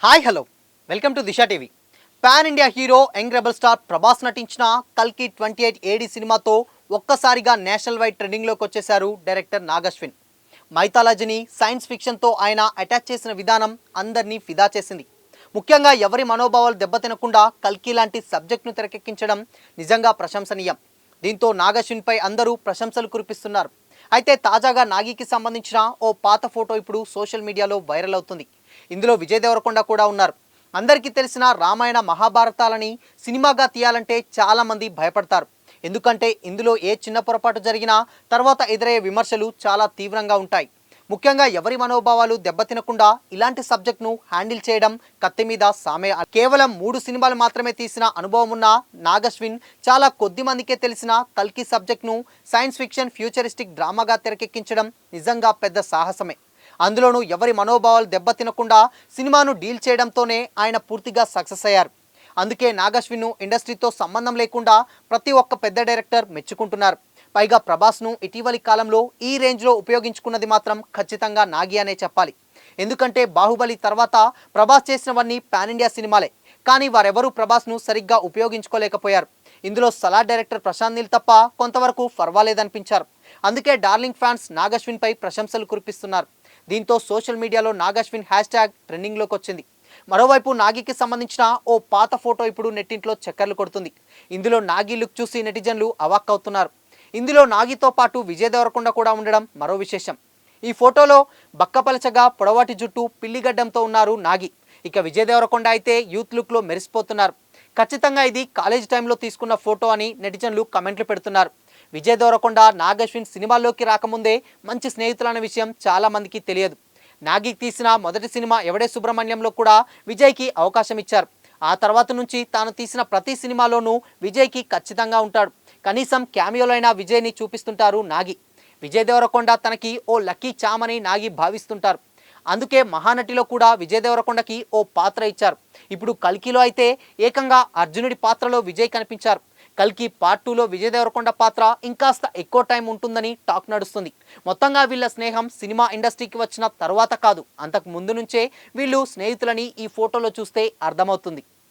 Hi hello welcome to Disha TV. Pan India hero young rebel star Prabhas నటించిన కల్కి 28 AD సినిమాతో ఒక్కసారిగా national wide ట్రెండింగ్లోకి వచ్చేశారు డైరెక్టర్ నాగశ్విన్. మైథాలజీని సైన్స్ ఫిక్షన్తో ఆయన అటాచ్ చేసిన విధానం అందరినీ ఫిదా చేసింది. ముఖ్యంగా ఎవరి మనోభావాలు దెబ్బతినకుండా కల్కి లాంటి సబ్జెక్ట్ను తెరకెక్కించడం నిజంగా ప్రశంసనీయం. దీంతో నాగశ్విన్పై అందరూ ప్రశంసలు కురిపిస్తున్నారు. అయితే తాజాగా నాగికి సంబంధించిన ఓ పాత ఫోటో ఇప్పుడు సోషల్ మీడియాలో వైరల్ అవుతుంది. ఇందులో విజయ్ దేవరకొండ కూడా ఉన్నారు. అందరికీ తెలిసిన రామాయణ మహాభారతాలని సినిమాగా తీయాలంటే చాలామంది భయపడతారు. ఎందుకంటే ఇందులో ఏ చిన్న పొరపాటు జరిగినా తర్వాత ఎదురయ్యే విమర్శలు చాలా తీవ్రంగా ఉంటాయి. ముఖ్యంగా ఎవరి మనోభావాలు దెబ్బతినకుండా ఇలాంటి సబ్జెక్ట్ను హ్యాండిల్ చేయడం కత్తి మీద సామే. కేవలం 3 సినిమాలు మాత్రమే తీసిన అనుభవం ఉన్న నాగశ్విన్ చాలా కొద్ది మందికే తెలిసిన కల్కి సబ్జెక్ట్ను సైన్స్ ఫిక్షన్ ఫ్యూచరిస్టిక్ డ్రామాగా తెరకెక్కించడం నిజంగా పెద్ద సాహసమే. అందులోనూ ఎవరి మనోభావాలు దెబ్బతినకుండా సినిమాను డీల్ చేయడంతోనే ఆయన పూర్తిగా సక్సెస్ అయ్యారు. అందుకే నాగశ్విన్ను ఇండస్ట్రీతో సంబంధం లేకుండా ప్రతి ఒక్క పెద్ద డైరెక్టర్ మెచ్చుకుంటున్నారు. పైగా ప్రభాస్ను ఇటీవలి కాలంలో ఈ రేంజ్లో ఉపయోగించుకున్నది మాత్రం ఖచ్చితంగా నాగి అనే చెప్పాలి. ఎందుకంటే బాహుబలి తర్వాత ప్రభాస్ చేసినవన్నీ పాన్ ఇండియా సినిమాలే, కానీ వారెవరూ ప్రభాస్ను సరిగ్గా ఉపయోగించుకోలేకపోయారు. ఇందులో సలార్ డైరెక్టర్ ప్రశాంత్ నీల్ తప్ప కొంతవరకు పర్వాలేదనిపించారు. అందుకే డార్లింగ్ ఫ్యాన్స్ నాగశ్విన్పై ప్రశంసలు కురిపిస్తున్నారు. దీంతో సోషల్ మీడియాలో నాగశ్విన్ హ్యాష్ట్యాగ్ ట్రెండింగ్లోకి వచ్చింది. మరోవైపు నాగికి సంబంధించిన ఓ పాత ఫోటో ఇప్పుడు నెట్టింట్లో చక్కర్లు కొడుతుంది. ఇందులో నాగి లుక్ చూసి నెటిజన్లు అవాక్కవుతున్నారు. ఇందులో నాగితో పాటు విజయ్ దేవరకొండ కూడా ఉండడం మరో విశేషం. ఈ ఫోటోలో బక్కపలచగా పొడవాటి జుట్టు పిల్లిగడ్డంతో ఉన్నారు నాగి. ఇక విజయ్ దేవరకొండ అయితే యూత్ లుక్లో మెరిసిపోతున్నారు. ఖచ్చితంగా ఇది కాలేజ్ టైంలో తీసుకున్న ఫోటో అని నెటిజన్లు కమెంట్లు పెడుతున్నారు. విజయ్ దేవరకొండ నాగశ్విన్ సినిమాల్లోకి రాకముందే మంచి స్నేహితులన్న విషయం చాలా మందికి తెలియదు. నాగికి తీసిన మొదటి సినిమా ఎవడే సుబ్రహ్మణ్యంలో కూడా విజయ్కి అవకాశం ఇచ్చారు. ఆ తర్వాత నుంచి తాను తీసిన ప్రతి సినిమాలోనూ విజయ్కి ఖచ్చితంగా ఉంటాడు. కనీసం క్యామియోలైన విజయ్ని చూపిస్తుంటారు నాగి. విజయ్ దేవరకొండ తనకి ఓ లక్కీ చామ్ అని నాగి భావిస్తుంటారు. అందుకే మహానటిలో కూడా విజయ్ దేవరకొండకి ఓ పాత్ర ఇచ్చారు. ఇప్పుడు కల్కిలో అయితే ఏకంగా అర్జునుడి పాత్రలో విజయ్ కనిపించారు. కల్కి పార్ట్ 2లో విజయ్ దేవరకొండ పాత్ర ఇంకాస్త ఎక్కువ టైం ఉంటుందని టాక్ నడుస్తుంది. మొత్తంగా వీళ్ళ స్నేహం సినిమా ఇండస్ట్రీకి వచ్చిన తర్వాత కాదు, అంతకు ముందు నుంచే వీళ్ళు స్నేహితులని ఈ ఫోటోలో చూస్తే అర్థమవుతుంది.